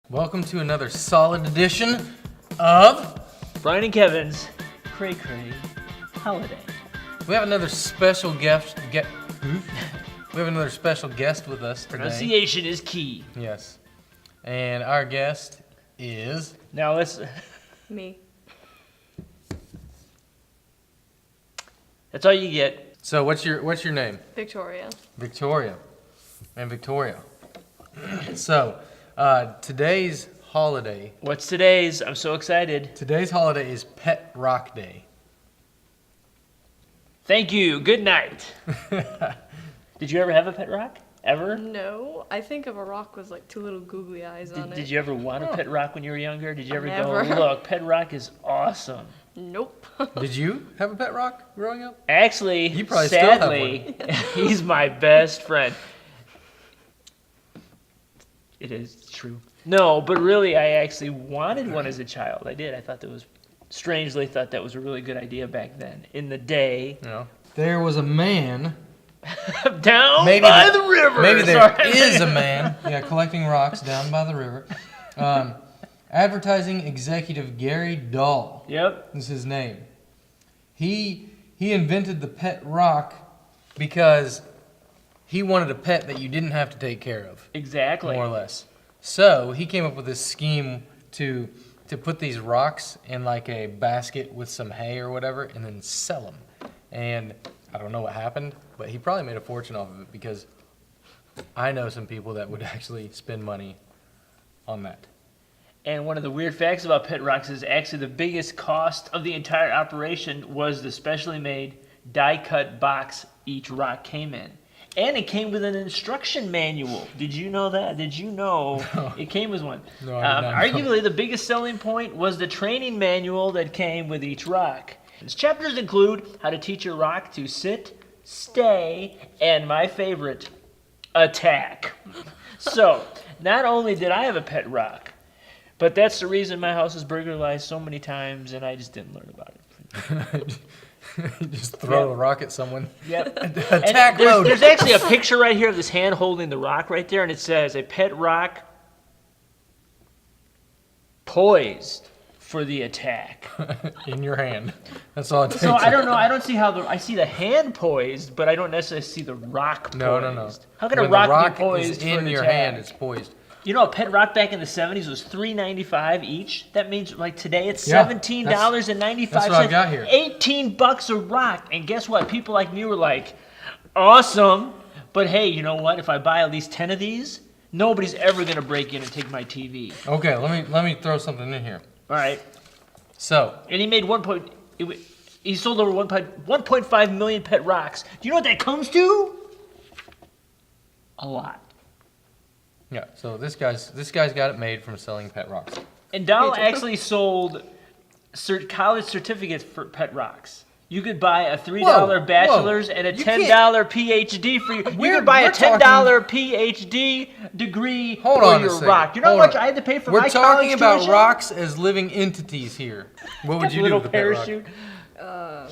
Welcome to another solid edition of Bryan and Kevin's Cray Holiday. We have another special guest. We have another special guest with us today. Pronunciation is key. Yes, and our guest is Now let's. Me. That's all you get. So what's your name? Victoria. Victoria, and Victoria. So today's holiday. What's today's? I'm so excited. Today's holiday is Pet Rock Day. Thank you. Good night. Did you ever have a pet rock? Ever? No, I think of a rock with like two little googly eyes on it. Did you ever want a pet rock when you were younger? Did you ever Never. go, look, pet rock is awesome? Nope. Did you have a pet rock growing up? Actually, You probably still have sadly, he's my best friend. It is true. No, but really, I actually wanted one as a child. I did. I thought that was, strangely thought that was a really good idea back then. In the day. You know, there was a man. Down by the river. Maybe there is a man, collecting rocks down by the river. Advertising executive Gary Dahl. Yep. Is his name. He invented the pet rock because he wanted a pet that you didn't have to take care of. Exactly. More or less. So he came up with this scheme to put these rocks in like a basket with some hay or whatever and then sell them. And I don't know what happened, but he probably made a fortune off of it because I know some people that would actually spend money on that. And one of the weird facts about pet rocks is actually the biggest cost of the entire operation was the specially made die-cut box each rock came in. And it came with an instruction manual. Did you know that? Did you know it came with one? No, I did not know. Arguably, the biggest selling point was the training manual that came with each rock. Its chapters include how to teach your rock to sit, stay, and my favorite, attack. So, not only did I have a pet rock, but that's the reason my house is burglarized so many times, and I just didn't learn about it. Just throw a rock at someone. Yep. Attack mode. There's actually a picture right here of this hand holding the rock right there, and it says, a pet rock poised for the attack. In your hand. That's all it takes. So I don't know. I don't see how I see the hand poised, but I don't necessarily see the rock poised. No. How can When a rock, the rock be poised is for in an your attack? hand, it's poised. You know, a pet rock back in the 70s was $3.95 each. That means like today it's Yeah, $17.95. that's what I've got here. $18 a rock. And guess what? People like me were like, awesome. But hey, you know what? If I buy at least 10 of these, nobody's ever gonna break in and take my TV. Okay, let me throw something in here. All right. So, And he made he sold over 1.5 million pet rocks. Do you know what that comes to? A lot. yeah, so this guy's got it made from selling pet rocks. And Dahl actually sold college certificates for pet rocks. You could buy a $3 Whoa, bachelor's and a you $10 can't- PhD for your. You We're- could buy a we're $10 talking- PhD degree Hold for on a your second. rock. You know how Hold much on. I had to pay for We're my talking college about tuition? rocks as living entities here. What would you do Little with a pet rock? parachute. I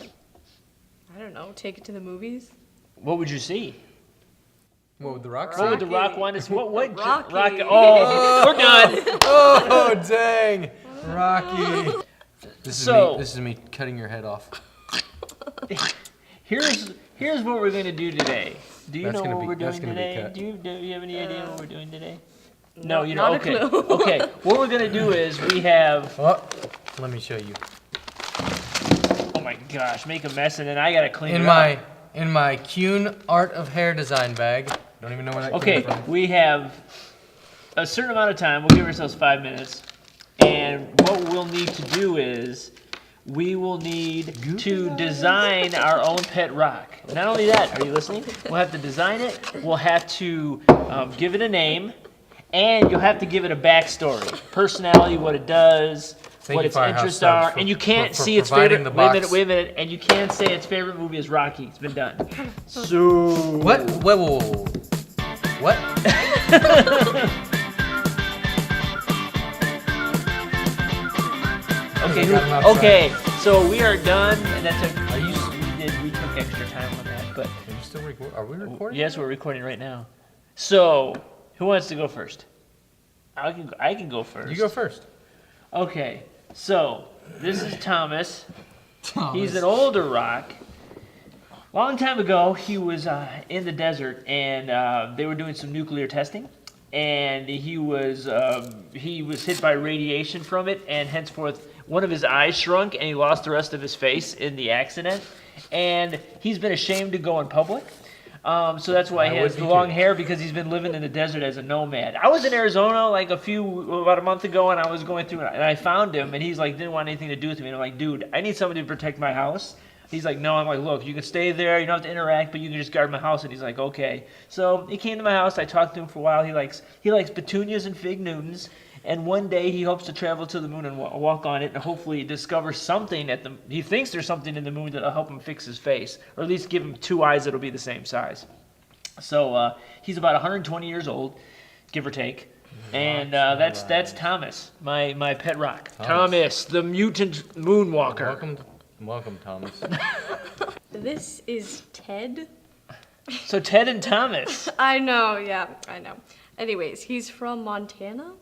don't know. Take it to the movies. What would you see? What would the rock What say? would the rock want us? What? Rocky. Oh, we're done. Oh, dang. Rocky. This So- is me cutting your head off. Here's what we're going to do today. Do you That's know gonna what be- we're that's doing gonna be today? cut. Do you have any idea what we're doing today? No, you know. not a Okay. clue. Okay. What we're going to do is we have. Oh, let me show you. Oh my gosh! Make a mess and then I got to clean In it my up. in my Kuhn Art of Hair Design bag. Don't even know where that Okay, came from. we have a certain amount of time. We'll give ourselves 5 minutes. And what we'll need to do is we will need to design our own pet rock. Not only that, are you listening? We'll have to design it. We'll have to give it a name. And you'll have to give it a backstory. Personality, what it does, Thank what you, its Firehouse interests Subs, are. for- And you can't for see its providing favorite. the Wait a box. minute. And you can't say its favorite movie is Rocky. It's been done. So. What? Whoa. What? Okay, Got 'em outside. okay, so we are done, and that's a. Are you- We took extra time on that, but Are you still recording? Are we recording? yes, we're recording right now. So, who wants to go first? I can go first. You go first. Okay, so this is Thomas. He's an older rock. Long time ago, he was in the desert, and they were doing some nuclear testing, and he was hit by radiation from it, and henceforth one of his eyes shrunk, and he lost the rest of his face in the accident. And he's been ashamed to go in public. So that's why he has the long hair, because he's been living in the desert as a nomad. I was in Arizona like about a month ago, and I was going through, and I found him, and he's like, didn't want anything to do with me. And I'm like, dude, I need somebody to protect my house. He's like, no. I'm like, look, you can stay there. You don't have to interact, but you can just guard my house. And he's like, okay. So he came to my house. I talked to him for a while. He likes petunias and fig Newtons. And one day he hopes to travel to the moon and walk on it, and hopefully discover something he thinks there's something in the moon that'll help him fix his face, or at least give him 2 eyes that'll be the same size. So he's about 120 years old, give or take. And that's Thomas, my pet rock. Thomas, the mutant moonwalker. Welcome, Thomas. This is Ted. So Ted and Thomas. I know, yeah, I know. Anyways, he's from Montana,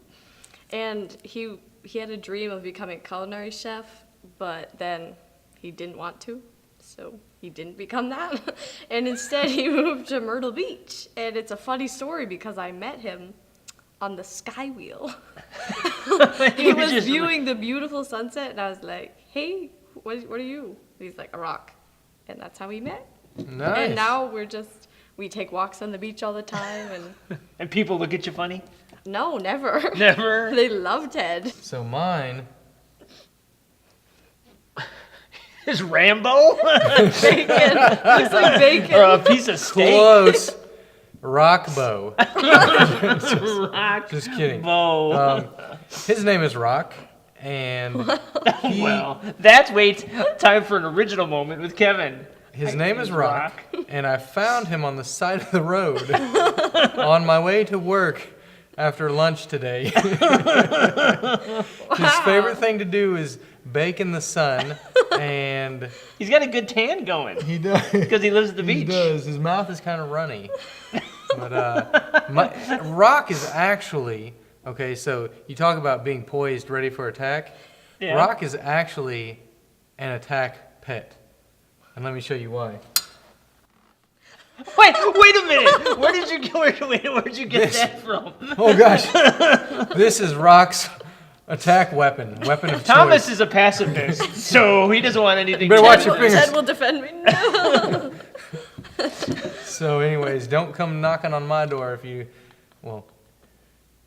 and he had a dream of becoming a culinary chef, but then he didn't want to, so he didn't become that. And instead he moved to Myrtle Beach. And it's a funny story because I met him on the Sky Wheel. He was viewing the beautiful sunset, and I was like, hey, what are you? And he's like, a rock. And that's how we met. Nice. And now we take walks on the beach all the time. And And people look at you funny? no, never. Never? They love Ted. So mine. Is Rambo? Bacon. Looks like bacon. Or a piece of steak? Close. Rockbo. Rock. Just kidding. Bo. His name is Rock, and Well, time for an original moment with Kevin. his name is Rock, and I found him on the side of the road on my way to work after lunch today. His favorite thing to do is bake in the sun, and He's got a good tan going he does. because he lives at the beach. He does. His mouth is kind of runny. But Rock is actually, okay, so you talk about being poised, ready for attack. Yeah. Rock is actually an attack pet. And let me show you why. Wait a minute! Where did you get that from? Oh gosh. This is Rock's attack weapon of Thomas choice. is a pacifist, so he doesn't want anything Better to watch do your with it. fingers. Ted will defend me. So anyways, don't come knocking on my door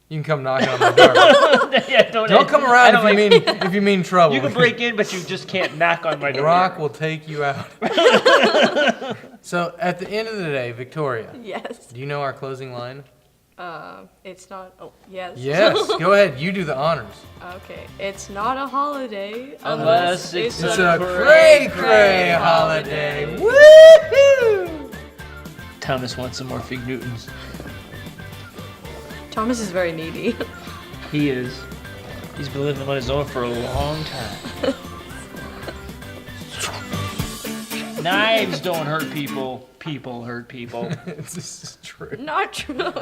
you can come knocking on my door. But Yeah, don't come around if you mean trouble. You can break in, but you just can't knock on my door. Rock will take you out. So at the end of the day, Victoria, Yes. do you know our closing line? It's not. Oh, yes. Yes. Go ahead. You do the honors. Okay. It's not a holiday Unless it's It's a a cray holiday. Woohoo! Thomas wants some more fig Newtons. Thomas is very needy. He is. He's been living on his own for a long time. Knives don't hurt people. People hurt people. This is true. Not true.